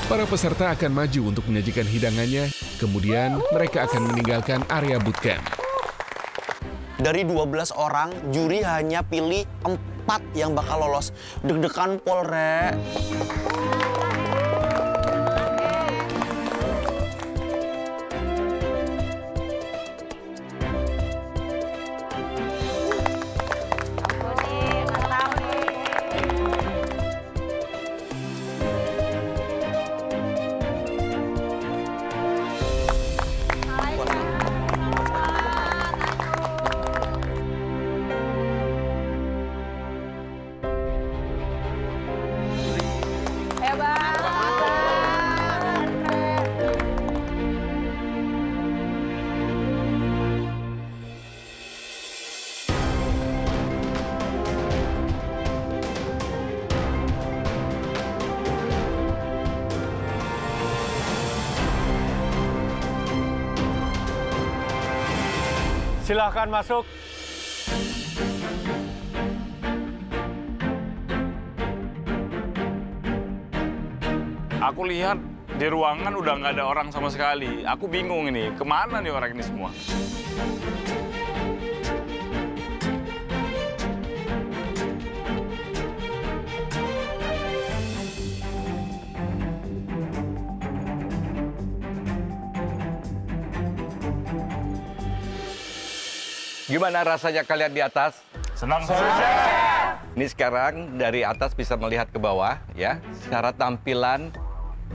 Para peserta akan maju untuk menyajikan hidangannya, kemudian mereka akan meninggalkan area bootcamp. Dari 12 orang, juri hanya pilih 4 yang bakal lolos. Deg-degan pol, Re. Silahkan masuk. Aku lihat di ruangan udah nggak ada orang sama sekali. Aku bingung ini, kemana nih orang ini semua? Gimana rasanya kalian di atas? Senang Ini sekarang dari atas bisa melihat ke bawah, ya. Secara tampilan,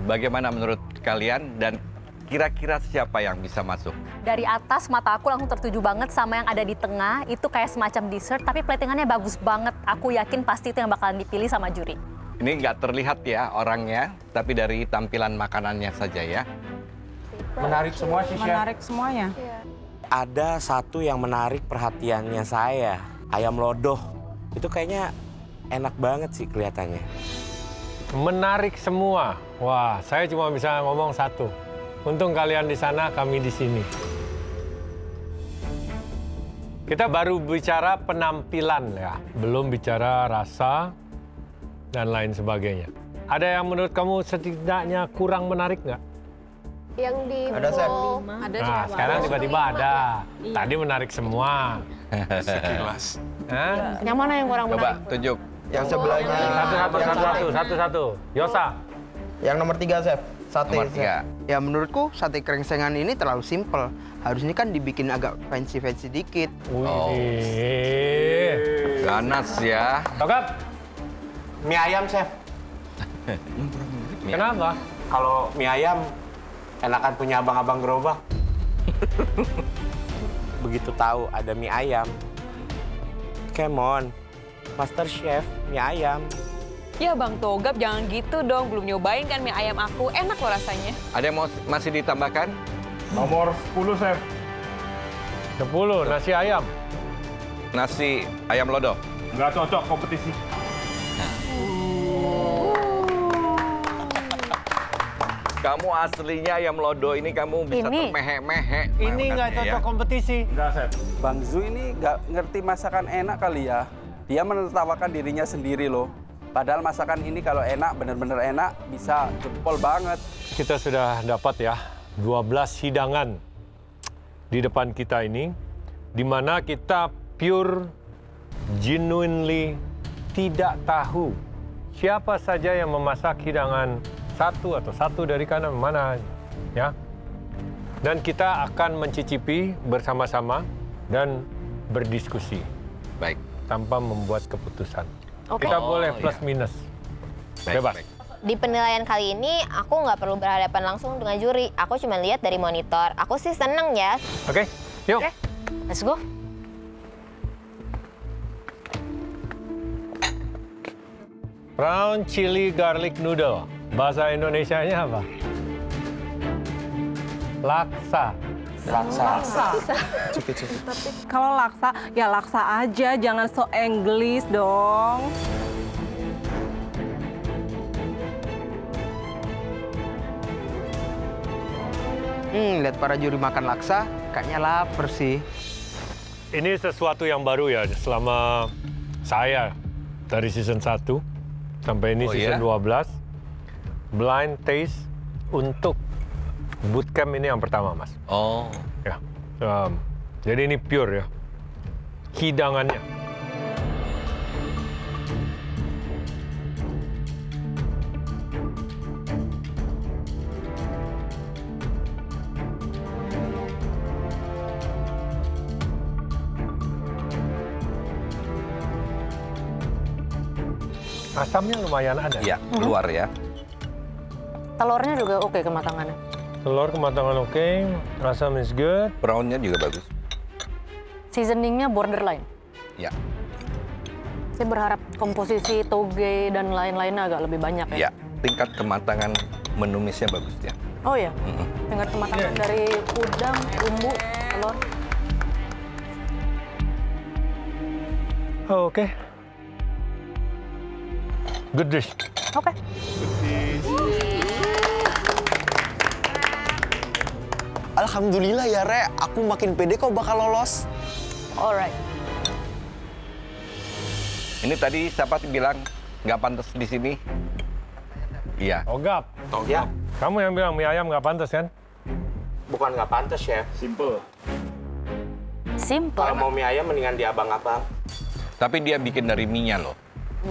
bagaimana menurut kalian dan kira-kira siapa yang bisa masuk? Dari atas mata aku langsung tertuju banget sama yang ada di tengah. Itu kayak semacam dessert, tapi platingannya bagus banget. Aku yakin pasti itu yang bakalan dipilih sama juri. Ini nggak terlihat ya orangnya, tapi dari tampilan makanannya saja ya. Menarik semua sih, Chef. Menarik semuanya. Ada satu yang menarik perhatiannya saya, ayam lodoh. Itu kayaknya enak banget sih kelihatannya. Menarik semua. Wah, saya cuma bisa ngomong satu. Untung kalian di sana, kami di sini. Kita baru bicara penampilan ya, belum bicara rasa dan lain sebagainya. Ada yang menurut kamu setidaknya kurang menarik nggak? Yang di Ada, Chef. Ada Nah, sekarang tiba-tiba ada. Tadi menarik semua. Sekilas. Hah? Yang mana yang kurang Coba menarik? tunjuk. Yang sebelahnya. Satu. Yosa. Yang nomor 3, Chef. Sate. Nomor 3. Ya menurutku sate krengsengan ini terlalu simpel. Harusnya kan dibikin agak fancy-fancy dikit. Wih. Ganas ya. Togap. Mie ayam, Chef. Kenapa? Kalau mie ayam, enakan punya abang-abang gerobak. Begitu tahu ada mie ayam, come on, Master Chef, mie ayam. Ya Bang Togap, jangan gitu dong. Belum nyobain kan mie ayam aku. Enak loh rasanya. Ada yang masih ditambahkan? Nomor 10, Chef. 10, nasi ayam. Nasi ayam lodoh. Nggak cocok kompetisi. Kamu aslinya ayam lodoh ini kamu bisa termehek-mehek. Ini nggak cocok kompetisi. Nggak, Chef. Bang Zu ini nggak ngerti masakan enak kali ya. Dia menertawakan dirinya sendiri loh. Padahal masakan ini kalau enak, bener-bener enak, bisa jempol banget. Kita sudah dapat ya 12 hidangan di depan kita ini, di mana kita pure, genuinely tidak tahu siapa saja yang memasak hidangan satu dari kanan mana ya. Dan kita akan mencicipi bersama-sama dan berdiskusi. Baik. Tanpa membuat keputusan. Oke. Kita boleh plus iya. minus. Baik, Bebas. baik. Di penilaian kali ini, aku nggak perlu berhadapan langsung dengan juri. Aku cuma lihat dari monitor. Aku sih seneng ya. Oke, yuk. Oke, let's go. Brown chili garlic noodle. Bahasa Indonesianya apa? Laksa. Kalau laksa, ya laksa aja. Jangan so English dong. Lihat para juri makan laksa, kayaknya lapar sih. Ini sesuatu yang baru ya selama saya dari season 1 sampai ini season 12. blind taste untuk bootcamp ini yang pertama, Mas. Oh. Ya. Jadi ini pure ya. Hidangannya. Asamnya lumayan ada. Iya, keluar ya. Telurnya juga oke kematangannya. Telur kematangan oke, asam is good. Brownnya juga bagus. Seasoningnya borderline. Ya. Saya berharap komposisi toge dan lain-lainnya agak lebih banyak ya. Ya, tingkat kematangan menumisnya bagus ya. Oh ya, tingkat kematangan dari udang, bumbu, telur. Oh, oke. Good dish. Oke. Alhamdulillah ya, Re. Aku makin pede kok bakal lolos. Alright. Ini tadi siapa bilang nggak pantas di sini? Iya. Togap. Ya, Kamu yang bilang mie ayam nggak pantas kan? bukan nggak pantas, Chef. Simple. Simple. Kalau mau mie ayam mendingan di abang-abang. Tapi dia bikin dari mie-nya loh.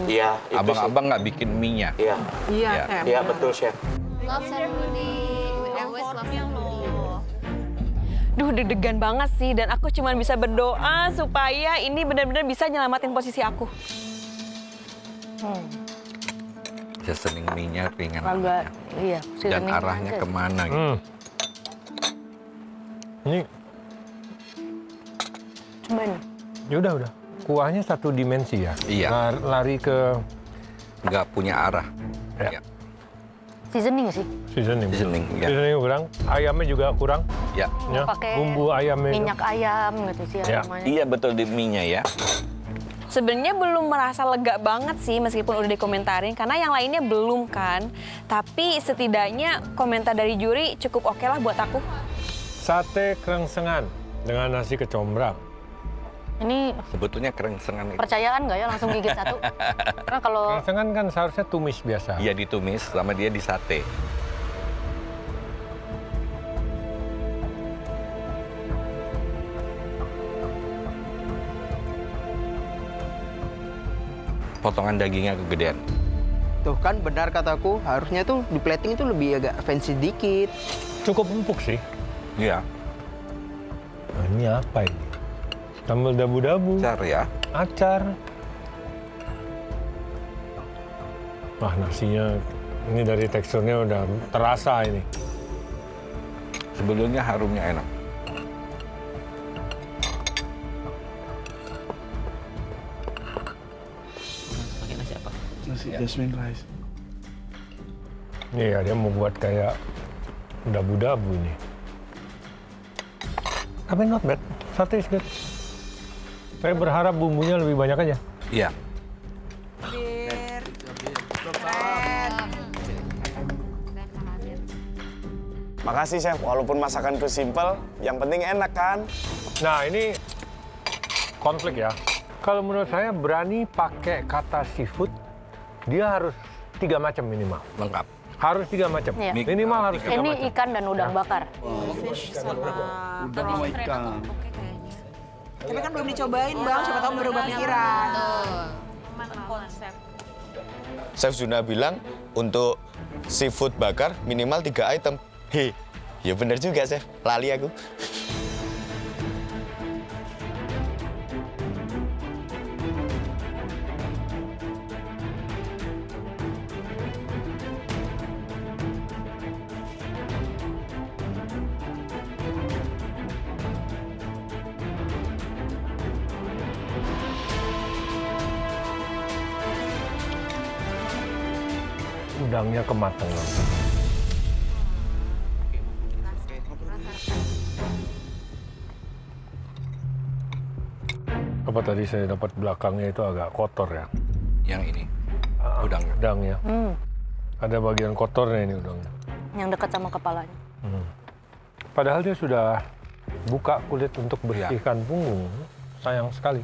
Iya, itu sih. Abang-abang nggak bikin mie-nya. Iya. Iya, Ya. Chef. Iya, betul, Chef. Love ceremony. We always love ceremony. Duh, deg-degan banget sih. Dan aku cuma bisa berdoa supaya ini benar-benar bisa nyelamatin posisi aku. Seasoning mie-nya ringan. Agak, iya. Dan seasoningnya arahnya aja. kemana gitu. Ini, Cobain. ya udah. Kuahnya satu dimensi ya. Iya. Lari ke Nggak punya arah. Ya. Ya. Seasoning sih. seasoning. Seasoning, ya. Seasoning kurang. Ayamnya juga kurang. Ya. Ya. Pakai Bumbu ayamnya. itu. minyak ayam gitu sih Ya. namanya. Iya betul di mie-nya ya. Sebenarnya belum merasa lega banget sih meskipun udah dikomentarin karena yang lainnya belum kan. Tapi setidaknya komentar dari juri cukup oke lah buat aku. Sate kerengsengan dengan nasi kecombrang. Ini Sebetulnya kerengsengan itu. percayaan nggak ya langsung gigit satu? Karena kalau Kerengsengan kan seharusnya tumis biasa. Iya ditumis sama dia di sate. Potongan dagingnya kegedean. Tuh kan benar kataku, harusnya tuh di plating itu lebih agak fancy dikit. Cukup empuk sih. Iya. Nah, ini apa ini? Sambal dabu-dabu. Acar ya. Acar. Wah, nasinya ini dari teksturnya udah terasa ini. Sebetulnya harumnya enak. Nasi jasmine rice. Iya, dia mau buat kayak dabu-dabu ini. Tapi not bad. Sate is good. Saya berharap bumbunya lebih banyak aja. Iya. Makasih, Chef. Walaupun masakanku simpel, yang penting enak kan? Nah, ini konflik ya. Kalau menurut saya berani pakai kata seafood, dia harus 3 macam minimal. Lengkap. Harus 3 macam. Iya. Minimal harus 3 ini macam. ikan dan udang bakar. Fish sama Udang sama ikan. Tapi kan belum dicobain, Bang. Siapa tahu berubah pikiran. konsep. Chef Juna bilang untuk seafood bakar minimal 3 item. Hei, ya bener juga, Chef. Lali aku. Udangnya kematangan. Apa tadi saya dapat belakangnya itu agak kotor ya? Yang ini, udangnya. Udangnya. Ada bagian kotornya ini udangnya. Yang dekat sama kepalanya. Padahal dia sudah buka kulit untuk bersihkan punggung. Sayang sekali.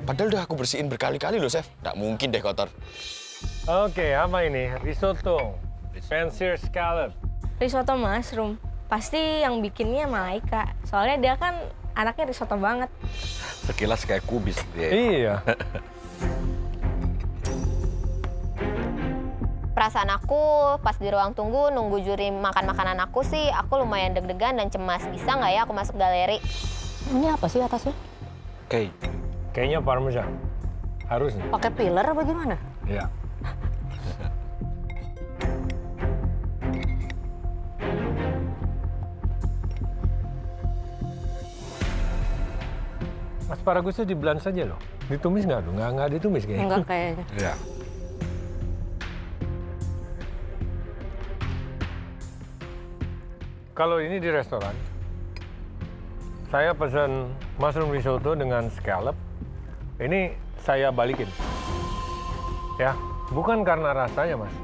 Padahal udah aku bersihin berkali-kali loh, Chef. Nggak mungkin deh kotor. Oke, apa ini? Risotto. Fancier scallop. Risotto mushroom. Pasti yang bikinnya Malaika. Soalnya dia kan anaknya risotto banget. Sekilas kayak kubis dia. Iya. Perasaan aku pas di ruang tunggu nunggu juri makan makanan aku sih, aku lumayan deg-degan dan cemas. Bisa nggak ya aku masuk galeri? Ini apa sih atasnya? Kayaknya parmesan. Harus. Pakai pilar apa gimana? Iya. Asparagusnya di-blanch saja loh. Ditumis nggak tuh? Nggak ditumis kayaknya. Enggak kayaknya. Iya. Kalau ini di restoran, saya pesan mushroom risotto dengan scallop. Ini saya balikin. Ya, bukan karena rasanya, Mas.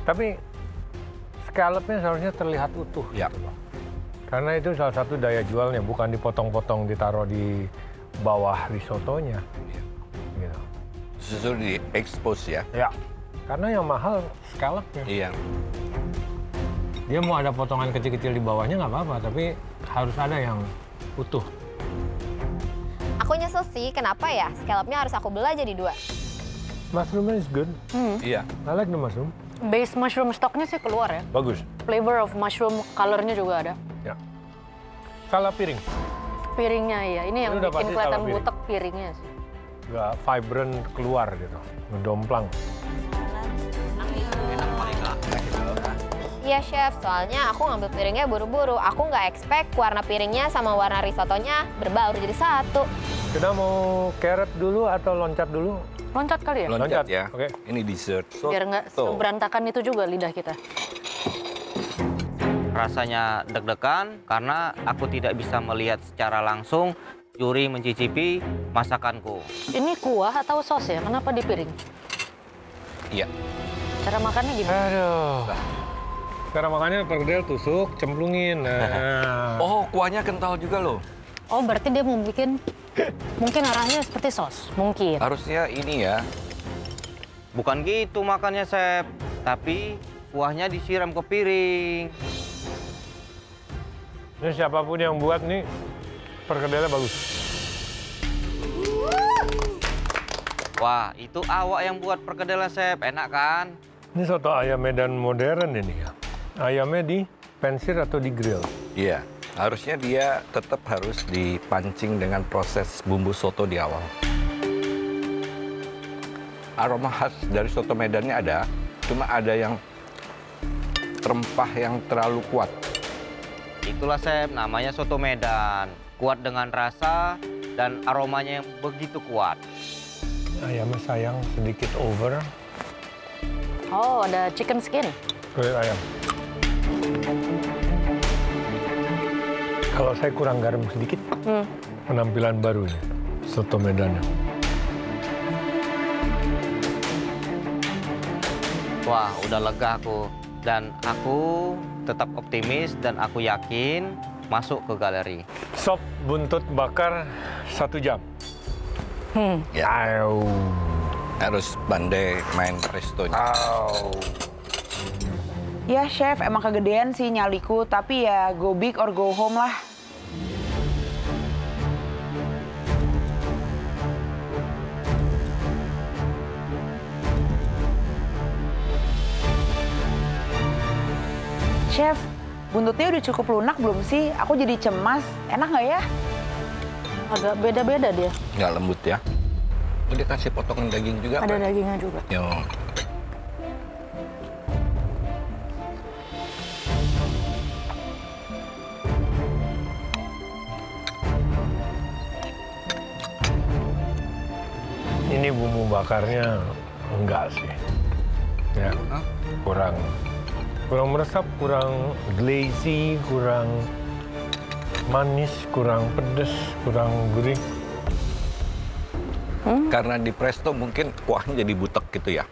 Tapi scallopnya seharusnya terlihat utuh. Ya. Karena itu salah satu daya jualnya, bukan dipotong-potong ditaruh di bawah risottonya. Gitu. Justru di-expose ya? Ya, karena yang mahal scallopnya. Iya. Dia mau ada potongan kecil-kecil di bawahnya nggak apa-apa, tapi harus ada yang utuh. Aku nyesel sih, kenapa ya scallopnya harus aku belah jadi 2? Mushroomnya is good. Iya. I like the mushroom. Base mushroom stocknya sih keluar ya. Bagus. Flavor of mushroom, colornya juga ada. Ya. Salah piring. Piringnya iya, ini yang Udah bikin pasti kelihatan salah piring. butek piringnya sih. Nggak vibrant keluar gitu, ngedomplang. Iya chef, soalnya aku ngambil piringnya buru-buru. Aku nggak expect warna piringnya sama warna risottonya berbaur jadi satu. Kita mau carrot dulu atau loncat dulu? Loncat kali ya? Loncat ya. Oke. Ini dessert. Biar nggak berantakan itu juga lidah kita. Rasanya deg-degan karena aku tidak bisa melihat secara langsung juri mencicipi masakanku. Ini kuah atau sos ya? Kenapa di piring? Iya. Cara makannya gimana? Aduh. Cara makannya perkedel tusuk, cemplungin. Nah. Oh, kuahnya kental juga loh. Oh, berarti dia mau bikin, mungkin arahnya seperti sos, mungkin. Harusnya ini ya. Bukan gitu makannya, Chef. Tapi kuahnya disiram ke piring. Ini siapapun yang buat nih, perkedelnya bagus. Wah, itu awak yang buat perkedelnya, Chef. Enak kan? Ini soto ayam Medan modern ini ya. Ayamnya di pensir atau di grill? Iya. Harusnya dia tetap harus dipancing dengan proses bumbu soto di awal. Aroma khas dari soto Medannya ada, cuma ada yang rempah yang terlalu kuat. Itulah, Chef, namanya soto Medan. Kuat dengan rasa dan aromanya yang begitu kuat. Ayamnya sayang sedikit over. Oh, ada chicken skin. Kulit ayam. Kalau saya kurang garam sedikit, penampilan baru ini, soto Medannya. Wah, udah lega aku. Dan aku tetap optimis dan aku yakin masuk ke galeri. Sop buntut bakar 1 jam. Ya. Harus pandai main prestonya. Ya chef, emang kegedean sih nyaliku, tapi ya go big or go home lah. Chef, buntutnya udah cukup lunak belum sih? Aku jadi cemas. Enak nggak ya? Agak beda-beda dia. Nggak lembut ya. Udah kasih potongan daging juga. Ada dagingnya juga. Yo. Ini bumbu bakarnya enggak sih. Ya, kurang meresap, kurang glazy, kurang manis, kurang pedas, kurang gurih. Karena di presto mungkin kuahnya jadi butek gitu ya.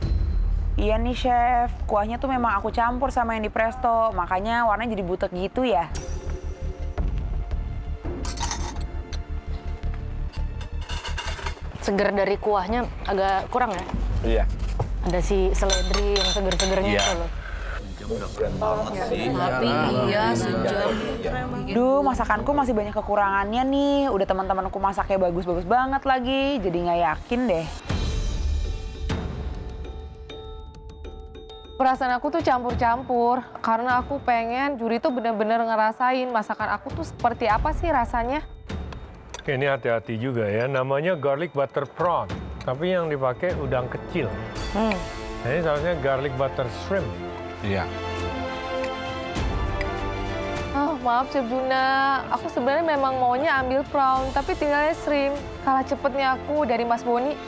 Iya nih chef, kuahnya tuh memang aku campur sama yang di presto, makanya warnanya jadi butek gitu ya. Seger dari kuahnya agak kurang ya? Iya. Ada si seledri yang seger-segernya itu loh. Udah keren banget sih. Tapi iya sejam. Duh, masakanku masih banyak kekurangannya nih. Udah teman-temanku masaknya bagus-bagus banget lagi. Jadi nggak yakin deh. Perasaan aku tuh campur-campur karena aku pengen Juri tuh bener-bener ngerasain masakan aku tuh seperti apa sih rasanya. Ini hati-hati juga ya, namanya garlic butter prawn. Tapi yang dipakai udang kecil. Ini seharusnya garlic butter shrimp. Iya. Oh, maaf Chef Juna, aku sebenarnya memang maunya ambil prawn, tapi tinggalnya shrimp. Kalah cepetnya aku dari Mas Boni.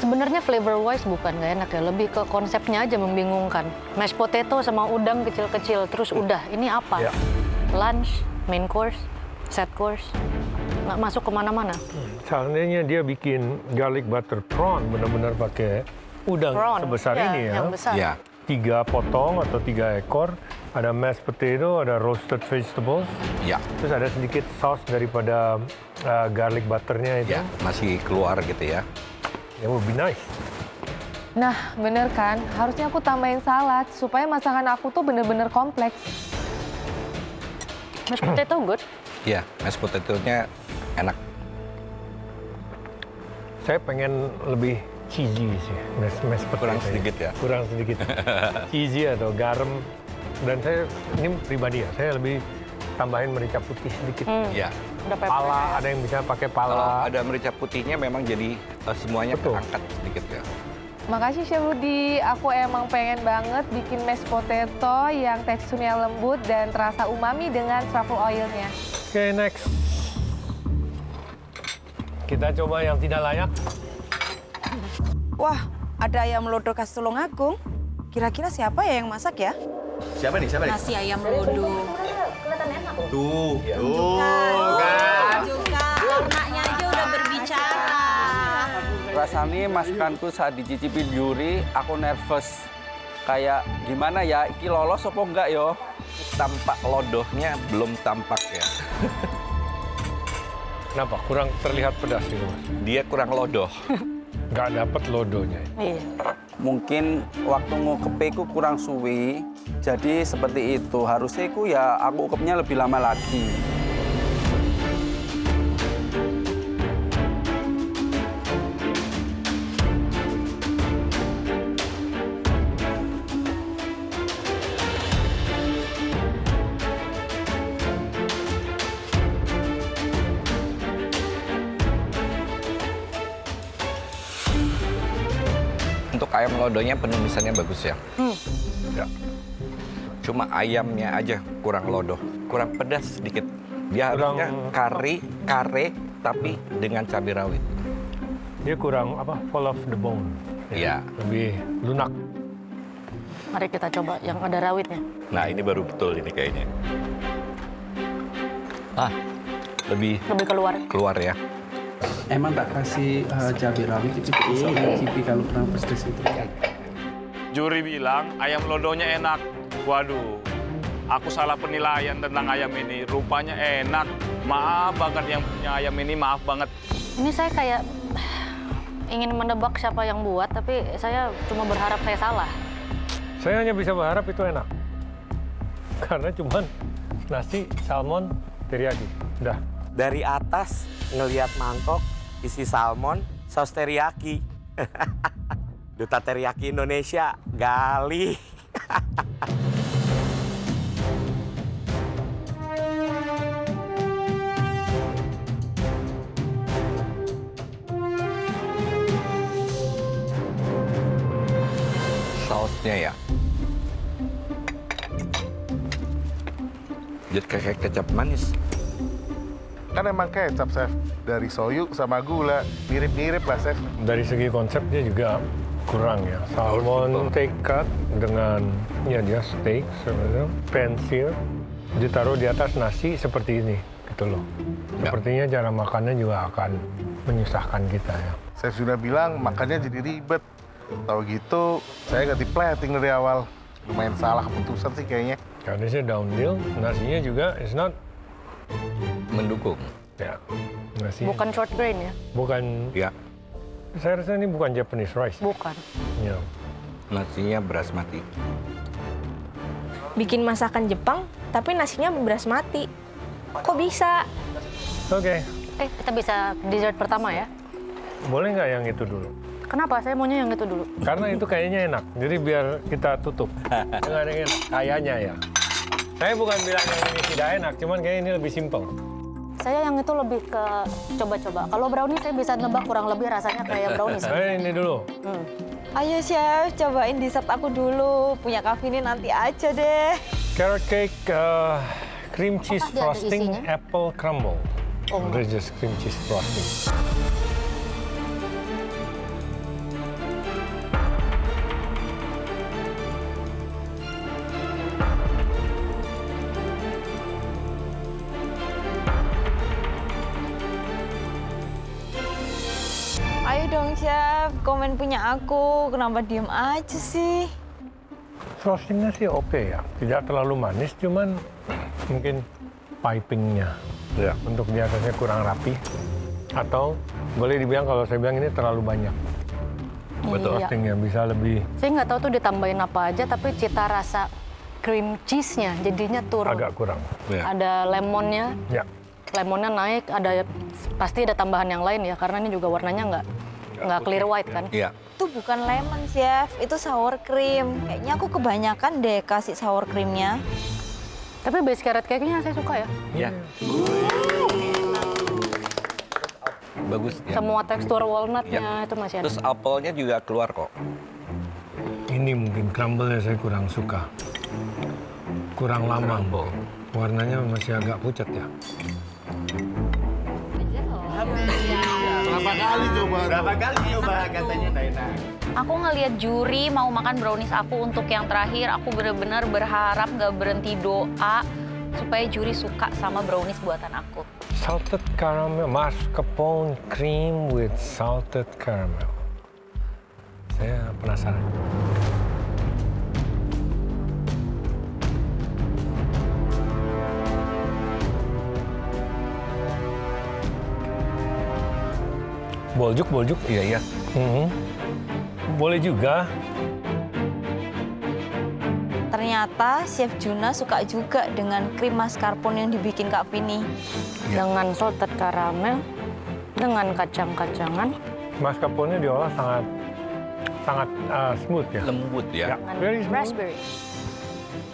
Sebenarnya flavor wise bukan nggak enak ya, lebih ke konsepnya aja membingungkan. Mashed potato sama udang kecil-kecil, terus udah, ini apa? Ya. Lunch, main course, set course, nggak masuk kemana-mana. Seandainya dia bikin garlic butter prawn, benar-benar pakai udang Prawn, sebesar ya, ini ya. yang besar. Ya. 3 potong atau 3 ekor, ada mashed potato, ada roasted vegetables, Ya. terus ada sedikit saus daripada garlic butternya itu. Ya, masih keluar gitu ya. That would be nice. Nah, bener kan? Harusnya aku tambahin salad supaya masakan aku tuh bener-bener kompleks. Mashed potato good? Iya, mashed potato-nya enak. Saya pengen lebih cheesy sih, mashed potato. Kurang sedikit ya? Kurang sedikit. Cheesy atau garam. Dan saya, ini pribadi ya, saya lebih tambahin merica putih sedikit. Iya. Pala, ada yang bisa pakai pala. Kalau ada merica putihnya memang jadi semuanya Betul. terangkat sedikit ya. Makasih Chef Rudi, aku emang pengen banget bikin mashed potato yang teksturnya lembut dan terasa umami dengan truffle oil-nya. Oke, next. Kita coba yang tidak layak. Wah, ada ayam lodo khas Tulungagung. Kira-kira siapa ya yang masak ya? Siapa nih? Nasi ayam lodo. Tuh, kan? Juga, anaknya aja udah berbicara. Rasanya masakanku saat dicicipi Juri, aku nervous. Kayak gimana ya, iki lolos apa enggak yo? Tampak lodohnya belum tampak ya. Kenapa? Kurang terlihat pedas itu, Mas? Dia kurang lodoh. Nggak dapat lodonya. Iya. Mungkin waktu ngukepiku kurang suwi, jadi seperti itu. Harusnya aku ya aku ukepnya lebih lama lagi. Untuk ayam lodohnya penumisannya bagus ya. Ya. Cuma ayamnya aja kurang lodoh, kurang pedas sedikit. Dia harusnya kare tapi dengan cabai rawit. Dia kurang apa? Full of the bone. Iya. Lebih lunak. Mari kita coba yang ada rawitnya. Nah ini baru betul ini kayaknya. Lebih keluar ya. Emang tak kasih cabai rawit itu bisa mencicipi kalau kurang pedas itu. Juri bilang ayam lodohnya enak. Waduh, aku salah penilaian tentang ayam ini. Rupanya enak. Maaf banget yang punya ayam ini, maaf banget. Ini saya kayak ingin menebak siapa yang buat, tapi saya cuma berharap saya salah. Saya hanya bisa berharap itu enak. Karena cuman nasi, salmon, teriyaki. Udah. Dari atas ngelihat mangkok isi salmon, saus teriyaki. Duta teriyaki Indonesia, Gali. Sausnya ya. Jadi kayak kecap manis. Kan emang kecap, Chef. Dari soyu sama gula, mirip-mirip lah, Chef. Dari segi konsepnya juga kurang ya. Salmon steak cut dengan, ya dia steak sebenarnya, pensil, ditaruh di atas nasi seperti ini, gitu loh. Sepertinya cara makannya juga akan menyusahkan kita ya. Chef sudah bilang makannya jadi ribet. Tahu gitu, saya ganti plating dari awal. Lumayan salah keputusan sih kayaknya. Karena saya downhill, nasinya juga is not mendukung. Ya, nasinya. Bukan short grain ya? Bukan. Ya. Saya rasa ini bukan Japanese rice. Bukan. Ya. Nasinya basmati. Bikin masakan Jepang, tapi nasinya basmati. Kok bisa? Oke. Kita bisa dessert pertama ya. Boleh nggak yang itu dulu? Kenapa? Saya maunya yang itu dulu. Karena itu kayaknya enak. Jadi biar kita tutup dengan yang enak. Kayaknya ya. Saya bukan bilang yang ini tidak enak, cuman kayaknya ini lebih simpel. Saya yang itu lebih ke coba-coba. Kalau brownies saya bisa nebak kurang lebih rasanya kayak brownies. Saya ini dulu. Ayo chef, cobain dessert aku dulu. Punya Kak Vini nanti aja deh. Carrot cake, cream cheese dia ada frosting, isinya? apple crumble. Just cream cheese frosting. Ayo dong chef, komen punya aku. Kenapa diem aja sih? Frostingnya sih oke ya, tidak terlalu manis, cuman mungkin pipingnya untuk di atasnya kurang rapi. Atau boleh dibilang kalau saya bilang ini terlalu banyak. Betul. Frostingnya bisa lebih. Saya nggak tahu tuh ditambahin apa aja, tapi cita rasa cream cheese-nya jadinya turun. Agak kurang. Ada lemonnya. Ya. Lemonnya naik, pasti ada tambahan yang lain ya, karena ini juga warnanya nggak clear white kan? Iya. Itu bukan lemon chef, itu sour cream. Kayaknya aku kebanyakan deh kasih sour creamnya. Tapi base carrot cake-nya saya suka ya. Iya. Bagus. Ya. Semua tekstur walnutnya itu masih ada. Terus apelnya juga keluar kok. Ini mungkin crumble-nya saya kurang suka. Kurang lama. Warnanya masih agak pucat ya. Berapa kali coba katanya enak. Aku ngelihat juri mau makan brownies aku untuk yang terakhir. Aku benar-benar berharap nggak berhenti doa supaya juri suka sama brownies buatan aku. Salted caramel, mascarpone cream with salted caramel. Saya penasaran. Boljuk. Iya. Boleh juga. Ternyata Chef Juna suka juga dengan krim mascarpone yang dibikin Kak Vini. Dengan salted caramel, dengan kacang-kacangan. Mascarpone-nya diolah sangat smooth ya. Lembut ya. Very smooth. Raspberry.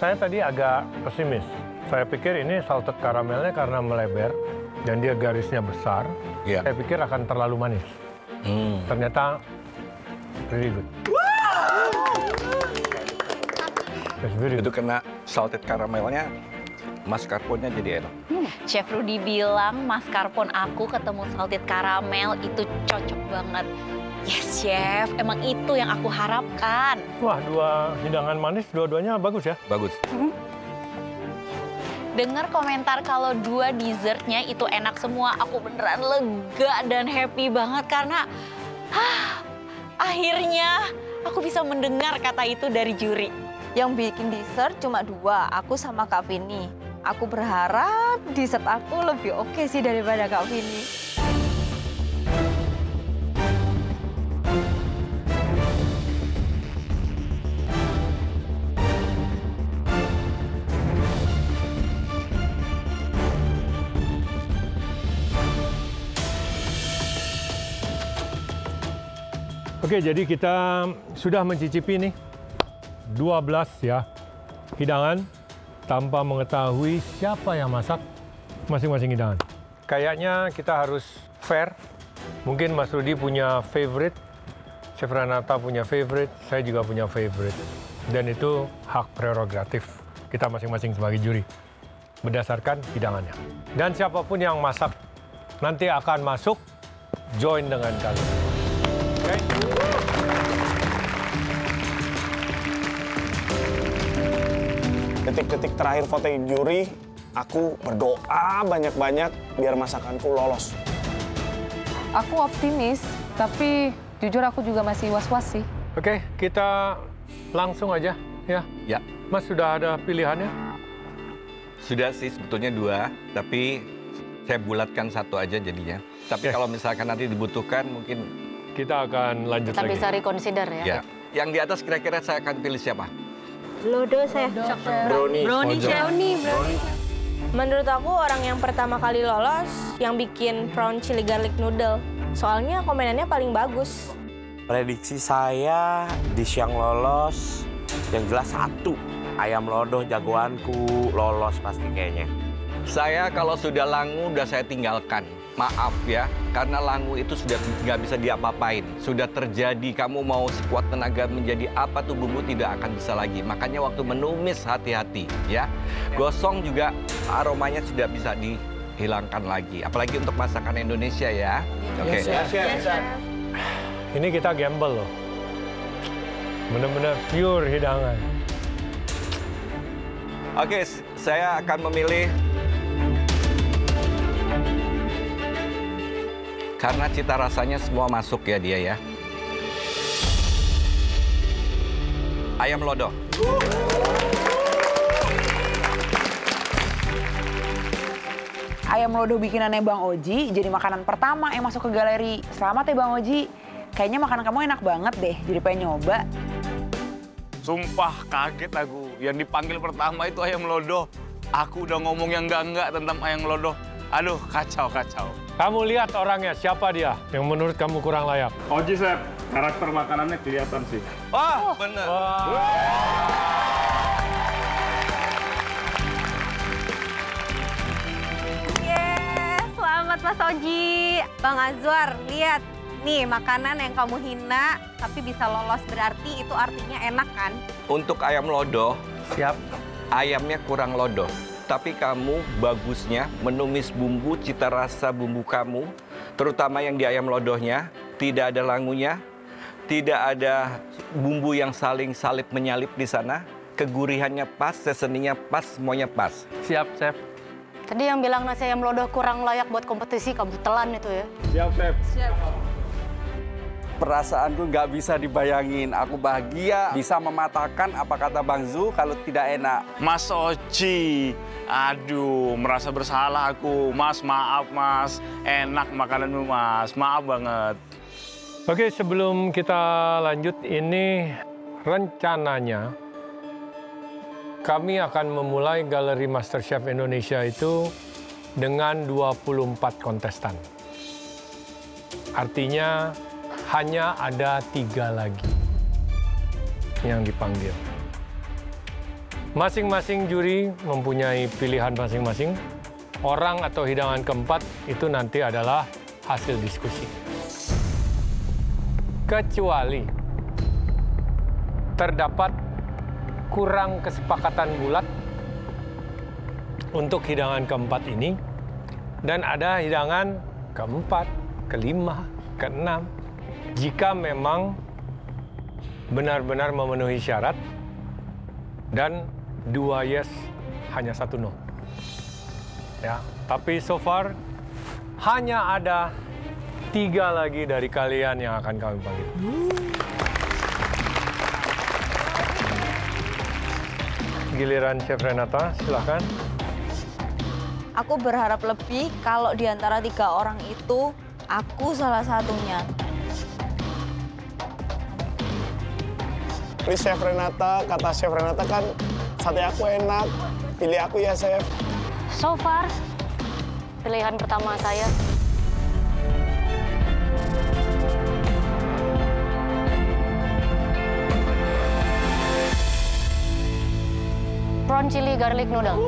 Saya tadi agak pesimis. Saya pikir ini salted caramelnya karena melebar dan dia garisnya besar. Iya. Saya pikir akan terlalu manis. Ternyata really good. Itu kena salted caramelnya, mascarpone-nya jadi enak. Chef Rudy bilang mascarpone aku ketemu salted caramel itu cocok banget. Yes, Chef. Emang itu yang aku harapkan. Wah, dua hidangan manis, dua-duanya bagus ya? Bagus. Dengar komentar kalau dua dessertnya itu enak semua, aku beneran lega dan happy banget karena akhirnya aku bisa mendengar kata itu dari juri. Yang bikin dessert cuma 2, aku sama Kak Vini. Aku berharap dessert aku lebih oke sih daripada Kak Vini. Oke, jadi kita sudah mencicipi nih 12 ya hidangan tanpa mengetahui siapa yang masak masing-masing hidangan. Kayaknya kita harus fair. Mungkin Mas Rudy punya favorite, Chef Renata punya favorite, saya juga punya favorite. Dan itu hak prerogatif kita masing-masing sebagai juri berdasarkan hidangannya. Dan siapapun yang masak nanti akan masuk join dengan kalian. Oke? Detik-detik terakhir voting juri, aku berdoa banyak-banyak biar masakanku lolos. Aku optimis, tapi jujur aku juga masih was-was sih. Oke, kita langsung aja ya. Ya. Mas sudah ada pilihannya? Sudah sih sebetulnya 2, tapi saya bulatkan 1 aja jadinya. Tapi kalau misalkan nanti dibutuhkan mungkin kita akan lanjut Kita lagi. bisa reconsider ya. Ya. Yang di atas kira-kira saya akan pilih siapa? Lodo saya. Brownie. Brownie. Menurut aku orang yang pertama kali lolos yang bikin prawn chili garlic noodle. Soalnya komenannya paling bagus. Prediksi saya dish yang lolos yang jelas 1. Ayam lodoh jagoanku lolos pasti kayaknya. Saya kalau sudah langu udah saya tinggalkan. Maaf ya, karena langu itu sudah nggak bisa diapa-apain. Sudah terjadi, kamu mau sekuat tenaga menjadi apa tuh bumbu tidak akan bisa lagi. Makanya waktu menumis hati-hati ya. Gosong juga aromanya sudah bisa dihilangkan lagi. Apalagi untuk masakan Indonesia ya. Oke. Ini kita gamble loh. Benar-benar pure hidangan. Oke, saya akan memilih karena cita rasanya semua masuk ya dia ya. Ayam lodoh. Ayam lodoh bikinannya Bang Oji jadi makanan pertama yang masuk ke galeri. Selamat ya Bang Oji. Kayaknya makanan kamu enak banget deh, jadi pengen nyoba. Sumpah kaget aku. Yang dipanggil pertama itu ayam lodoh. Aku udah ngomong yang enggak tentang ayam lodoh. Aduh, kacau. Kamu lihat orangnya, siapa dia yang menurut kamu kurang layak? Oji, Chef. Karakter makanannya kelihatan sih. Wah, bener. Selamat Mas Oji. Bang Azwar, lihat. Nih, makanan yang kamu hina tapi bisa lolos berarti itu artinya enak kan? Untuk ayam lodoh, siap. Ayamnya kurang lodoh. Tapi kamu bagusnya menumis bumbu, cita rasa bumbu kamu, terutama yang di ayam lodohnya, tidak ada langunya, tidak ada bumbu yang saling salip menyalip di sana, kegurihannya pas, seasoningnya pas, semuanya pas. Siap, Chef. Tadi yang bilang nasi ayam lodoh kurang layak buat kompetisi, kamu telan itu ya? Siap, Chef. Siap. Perasaanku nggak bisa dibayangin. Aku bahagia bisa mematahkan apa kata Bang Zu kalau tidak enak. Mas Oji, aduh merasa bersalah aku. Mas, maaf Mas. Enak makananmu Mas, maaf banget. Oke, sebelum kita lanjut, ini rencananya kami akan memulai Galeri MasterChef Indonesia itu dengan 24 kontestan. Artinya hanya ada 3 lagi yang dipanggil. Masing-masing juri mempunyai pilihan masing-masing. Orang atau hidangan keempat itu nanti adalah hasil diskusi. Kecuali terdapat kurang kesepakatan bulat untuk hidangan keempat ini, dan ada hidangan keempat, kelima, keenam. Jika memang benar-benar memenuhi syarat dan 2 yes, hanya 1 no. Ya, tapi so far hanya ada 3 lagi dari kalian yang akan kami panggil. Giliran Chef Renata, silakan. Aku berharap lebih kalau di antara 3 orang itu aku salah satunya. Please Chef Renata, kata Chef Renata kan sate aku enak. Pilih aku ya, Chef. So far, pilihan pertama saya. Prawn chili garlic noodle.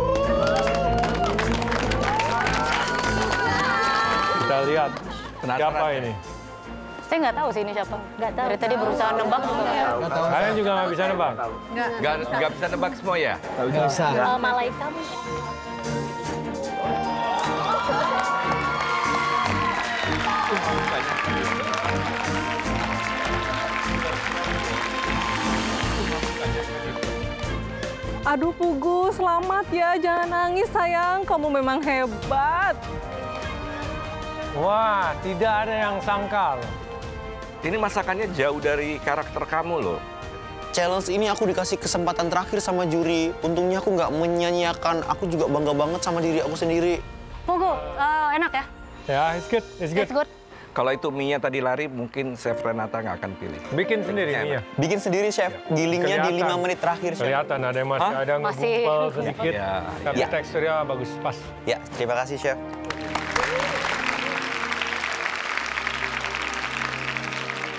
Kita lihat siapa ini. Saya nggak tahu sih ini siapa. Nggak tahu. Dari tadi berusaha nebak juga nggak tahu. Kalian juga nggak bisa nebak? Nggak bisa nebak semua ya? Nggak bisa. Malaika mungkin. Aduh Pugu, selamat ya. Jangan nangis sayang, kamu memang hebat. Wah, tidak ada yang sangkal. Ini masakannya jauh dari karakter kamu loh. Challenge ini aku dikasih kesempatan terakhir sama juri. Untungnya aku nggak menyanyiakan. Aku juga bangga banget sama diri aku sendiri. Pugu, enak ya? Ya, it's good, it's good. It's good. Kalau itu mie-nya tadi lari, mungkin Chef Renata nggak akan pilih. Bikin sendiri mie-nya? Bikin sendiri, Chef. Gilingnya di 5 menit terakhir, Chef. Kelihatan ada yang masih ada ngumpul sedikit. Tapi Ya. teksturnya bagus, pas. Ya, terima kasih, Chef.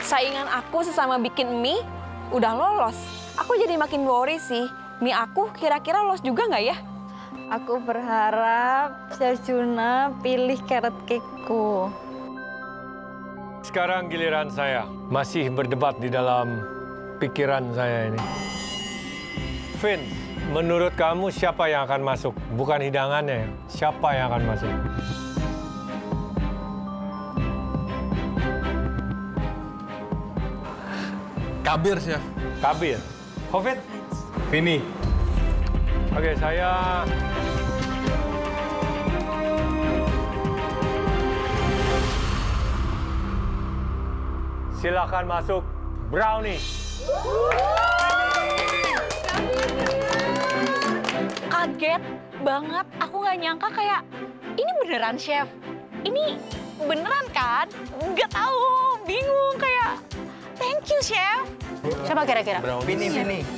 Saingan aku sesama bikin mie udah lolos. Aku jadi makin worry sih. Mie aku kira-kira lolos juga nggak ya? Aku berharap Chef Juna pilih carrot cake-ku. Sekarang giliran saya. Masih berdebat di dalam pikiran saya ini. Vince, menurut kamu siapa yang akan masuk? Bukan hidangannya, siapa yang akan masuk? Kabir, Chef. Kabir. Hovit? Vini. Oke, saya... Silakan masuk brownie. Kaget banget, aku nggak nyangka kayak ini beneran chef. Ini beneran kan? Nggak tahu, bingung kayak thank you chef. Siapa kira-kira? Vini.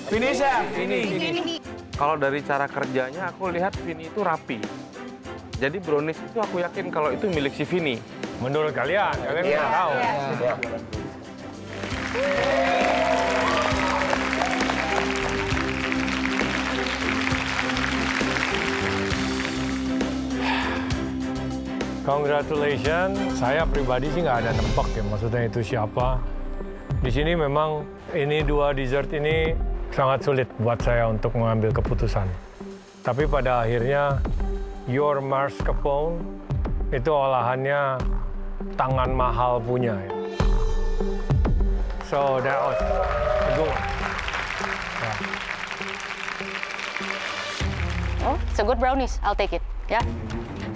Vini, Chef. Vini. Kalau dari cara kerjanya aku lihat Vini itu rapi. Jadi brownies itu aku yakin kalau itu milik si Vini. Menurut kalian? Kalian nggak tahu. Congratulations, saya pribadi sih nggak ada nebak ya, maksudnya itu siapa. Di sini memang ini dua dessert ini sangat sulit buat saya untuk mengambil keputusan. Tapi pada akhirnya, your mascarpone itu olahannya tangan mahal punya ya. So that was a good one. Oh, it's a good brownies. I'll take it. Ya.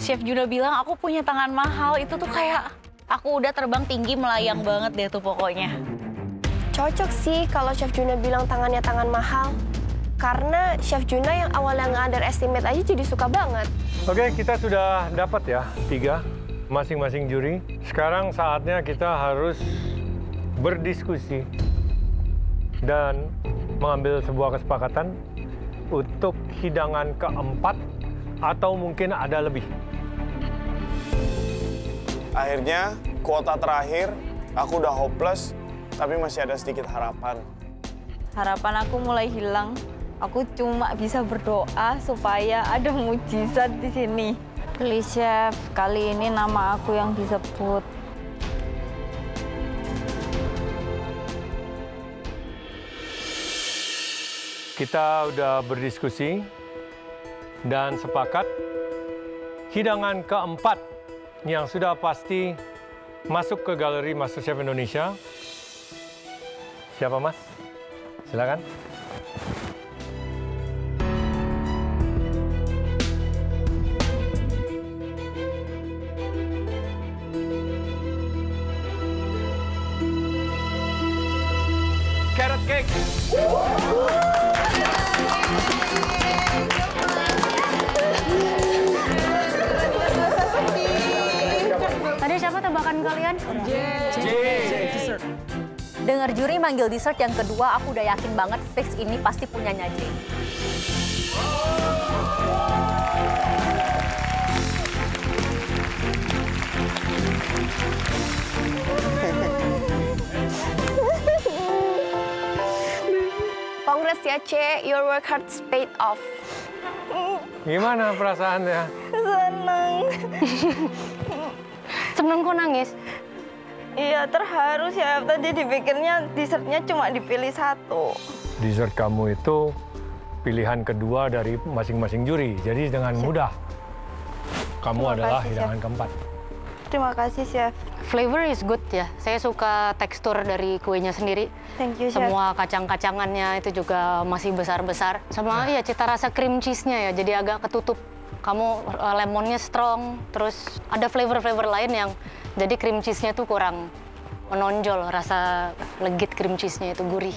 Chef Juna bilang aku punya tangan mahal, itu tuh kayak aku udah terbang tinggi melayang banget deh tuh pokoknya. Cocok sih kalau Chef Juna bilang tangannya tangan mahal. Karena Chef Juna yang awalnya nggak underestimate aja jadi suka banget. Oke, kita sudah dapat ya 3 masing-masing juri. Sekarang saatnya kita harus berdiskusi dan mengambil sebuah kesepakatan untuk hidangan keempat atau mungkin ada lebih. Akhirnya, kuota terakhir, aku udah hopeless, tapi masih ada sedikit harapan. Harapan aku mulai hilang. Aku cuma bisa berdoa supaya ada mujizat di sini. Please Chef, kali ini nama aku yang disebut. Kita udah berdiskusi dan sepakat hidangan keempat yang sudah pasti masuk ke galeri MasterChef Indonesia. Siapa Mas? Silakan. Carrot cake. Tadi siapa tebakan kalian? J. Dengar juri manggil dessert yang kedua, aku udah yakin banget fix ini pasti punyanya J. Congrats ya, Ce. Your work hard paid off. Gimana perasaannya? Seneng. Seneng kok nangis? Iya, terharu Chef. Tadi dipikirnya dessertnya cuma dipilih 1. Dessert kamu itu pilihan kedua dari masing-masing juri. Jadi dengan mudah kamu Terima adalah kasih, hidangan Chef. keempat. Terima kasih Chef. Flavor is good ya. Saya suka tekstur dari kuenya sendiri. Thank you, Chef. Semua kacang-kacangannya itu juga masih besar-besar. Sama ya cita rasa cream cheese-nya ya, jadi agak ketutup. Kamu lemonnya strong, terus ada flavor-flavor lain yang jadi cream cheese-nya tuh kurang menonjol. Rasa legit cream cheese-nya itu gurih.